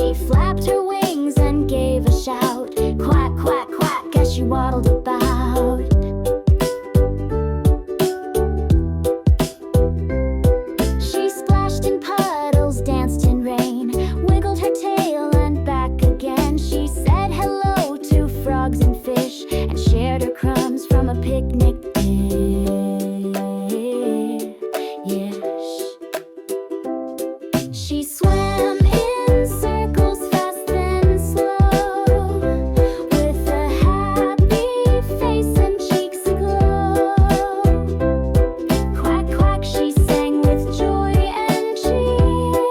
She flapped her wings and gave a shout. Quack, quack, quack, as she waddled about. She splashed in puddles, danced in rain, wiggled her tail and back again. She said hello to frogs and fish, and shared her crumbs from a picnic dish. She swam in circles fast and slow, with a happy face and cheeks aglow. Quack, quack, she sang with joy and cheer,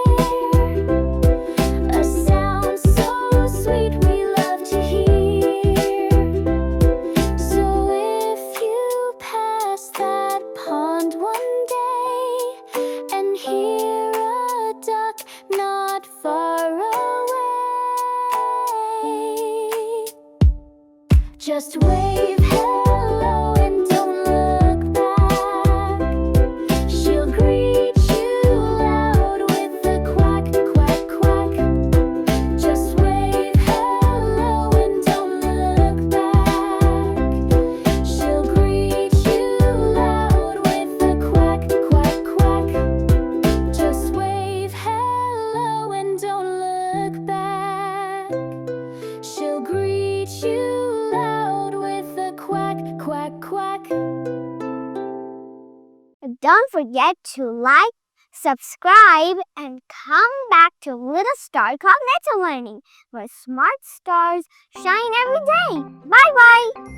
a sound so sweet we love to hear. So if you pass that pond one day and hear a duck not far away, just wave hello and don't look back. She'll greet you loud with a quack, quack, quack. Just wave hello and don't look back. She'll greet you loud with a quack, quack, quack. Just wave hello and don't look back. She'll greet you loud with a quack, quack, quack. Don't forget to like, subscribe, and come back to Little Star Cognitive Learning, where smart stars shine every day. Bye-bye!